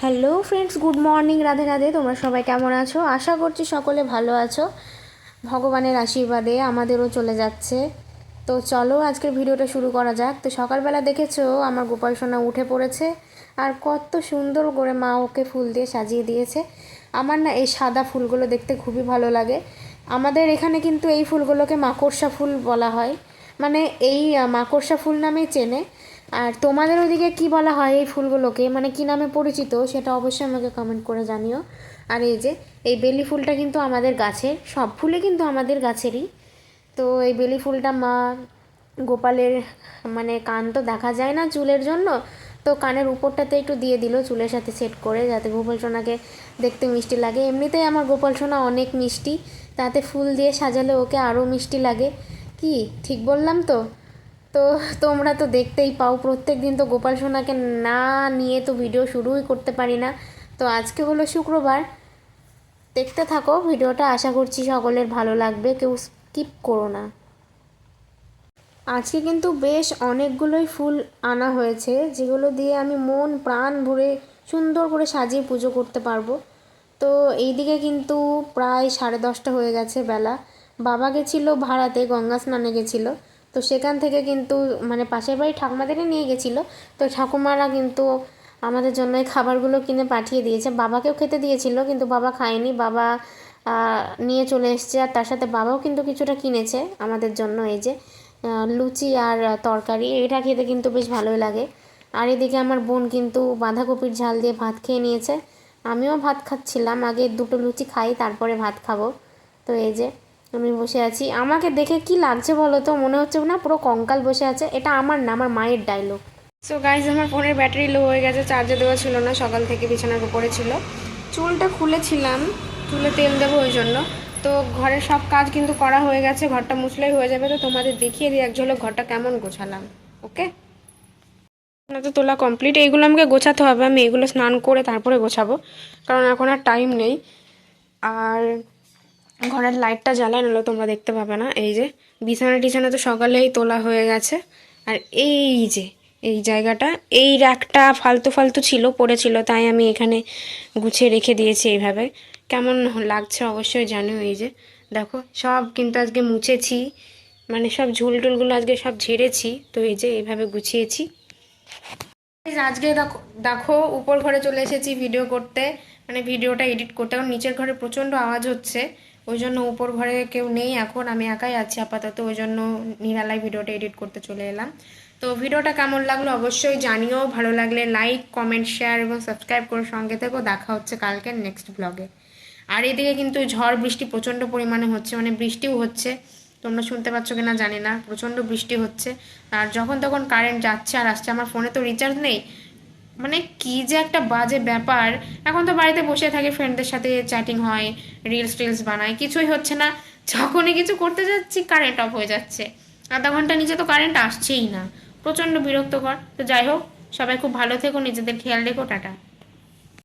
Hello friends, good morning. Radhe Radhe. তোমরা সবাই কেমন আছো? আশা করছি সকলে ভালো আছো। ভগবানের আশীর্বাদে আমাদেরও চলে যাচ্ছে। তো চলো আজকের ভিডিওটা শুরু করা যাক। তো সকালবেলা দেখেছো আমার গোপাল সোনা উঠে পড়েছে, আর কত সুন্দর করে মা ওকে ফুল দিয়ে সাজিয়ে দিয়েছে। আমার না এই সাদা ফুলগুলো দেখতে খুবই ভালো লাগে। আমাদের এখানে কিন্তু এই ফুলগুলোকে মাকড়সা ফুল বলা হয়, মানে এই মাকড়সা ফুল নামেই চেনে। আর তোমাদের ওদিকে কি বলা হয় এই ফুলগুলোকে, মানে কি নামে পরিচিত, সেটা অবশ্যই আমাকে কমেন্ট করে জানিও। আর এই যে এই বেলি ফুলটা কিন্তু আমাদের গাছের, সব ফুলে কিন্তু আমাদের গাছেরই। তো এই বেলি ফুলটা মা গোপালের, মানে কান তো দেখা যায় না চুলের জন্য, তো কানের উপরটাতে একটু দিয়ে দিল চুলের সাথে সেট করে, যাতে গোপাল সোনাকে দেখতে মিষ্টি লাগে। এমনিতেই আমার গোপাল সোনা অনেক মিষ্টি, তাতে ফুল দিয়ে সাজালে ওকে আরও মিষ্টি লাগে। কি ঠিক বললাম তো? তো তোমরা তো দেখতেই পাও, প্রত্যেক দিন তো গোপাল সোনাকে না নিয়ে তো ভিডিও শুরুই করতে পারি না। তো আজকে হলো শুক্রবার, দেখতে থাকো ভিডিওটা, আশা করছি সকলের ভালো লাগবে, কেউ স্কিপ করো না। আজকে কিন্তু বেশ অনেকগুলোই ফুল আনা হয়েছে, যেগুলো দিয়ে আমি মন প্রাণ ভরে সুন্দর করে সাজিয়ে পুজো করতে পারবো। তো এইদিকে কিন্তু প্রায় 10:30 হয়ে গেছে বেলা। বাবা গেছিলো ভাড়াতে, গঙ্গা স্নানে গেছিলো। তো সেখান থেকে কিন্তু মানে পাশের বাড়ি ঠাকুমাদেরই নিয়ে গেছিলো। তো ঠাকুমারা কিন্তু আমাদের জন্য এই খাবারগুলো কিনে পাঠিয়ে দিয়েছে। বাবাকেও খেতে দিয়েছিল, কিন্তু বাবা খায়নি, বাবা নিয়ে চলে এসছে। আর তার সাথে বাবাও কিন্তু কিছুটা কিনেছে আমাদের জন্য। এই যে লুচি আর তরকারি, এটা খেতে কিন্তু বেশ ভালোই লাগে। আর এদিকে আমার বোন কিন্তু বাঁধাকপির ঝাল দিয়ে ভাত খেয়ে নিয়েছে। আমিও ভাত খাচ্ছিলাম, আগে দুটো লুচি খাই তারপরে ভাত খাবো। তো এই যে আমি বসে আছি। আমাকে দেখে কি লাগছে বলো তো? মনে হচ্ছে না পুরো কঙ্কাল বসে আছে? এটা আমার না, আমার মায়ের ডায়লগ। সো গাইজ, আমার ফোনের ব্যাটারি লো হয়ে গেছে, চার্জে দেওয়া ছিল না, সকাল থেকে বিছানার উপরে ছিল। চুলটা খুলেছিলাম, চুলে তেল দেবো ওই জন্য। তো ঘরের সব কাজ কিন্তু করা হয়ে গেছে, ঘরটা মুছলেই হয়ে যাবে। তো তোমাদের দেখিয়ে দিই এক ঝলক ঘরটা কেমন গোছালাম। ওকে, না তো তোলা কমপ্লিট। এইগুলো আমাকে গোছাতে হবে, আমি এগুলো স্নান করে তারপরে গোছাবো, কারণ এখন আর টাইম নেই। আর ঘরের লাইটটা জ্বালায়, নাহলে তোমরা দেখতে পাবে না। এই যে বিছানা টিছানা তো সকালেই তোলা হয়ে গেছে। আর এই যে এই জায়গাটা, এই র্যাকটা ফালতু ফালতু ছিল, পড়েছিল, তাই আমি এখানে গুছিয়ে রেখে দিয়েছি এইভাবে। কেমন লাগছে অবশ্যই জানিও। এই যে দেখো, সব কিন্তু আজকে মুছেছি, মানে সব ঝুল টুলগুলো আজকে সব ঝেড়েছি। তো এই যে এইভাবে গুছিয়েছি। আজকে দেখো দেখো উপর ঘরে চলে এসেছি ভিডিও করতে, মানে ভিডিওটা এডিট করতে। কারণ নিচের ঘরে প্রচণ্ড আওয়াজ হচ্ছে, ওই জন্য উপর ঘরে কেউ নেই এখন, আমি একাই আছি আপাতত, ওই জন্য নিরালায় ভিডিওটা এডিট করতে চলে এলাম। তো ভিডিওটা কেমন লাগলো অবশ্যই জানিও। ভালো লাগলে লাইক, কমেন্ট, শেয়ার এবং সাবস্ক্রাইব করে সঙ্গে থেকো। দেখা হচ্ছে কালকে নেক্সট ব্লগে। আর এদিকে কিন্তু ঝড় বৃষ্টি প্রচণ্ড পরিমাণে হচ্ছে, মানে বৃষ্টিও হচ্ছে, তোমরা শুনতে পাচ্ছ কিনা জানি না, প্রচণ্ড বৃষ্টি হচ্ছে। আর যখন তখন কারেন্ট যাচ্ছে আর আসছে, আমার ফোনে তো রিচার্জ নেই, মানে কি যে একটা বাজে ব্যাপার। এখন তো বাড়িতে বসে থাকি, ফ্রেন্ডদের সাথে চ্যাটিং হয়, রিলস টিলস বানাই, কিছুই হচ্ছে না। যখনই কিছু করতে যাচ্ছি কারেন্ট অফ হয়ে যাচ্ছে, আধা ঘন্টা নিচে তো কারেন্ট আসছেই না, প্রচণ্ড বিরক্তকর। তো যাই হোক, সবাই খুব ভালো থেকো, নিজেদের খেয়াল রেখো, টাটা।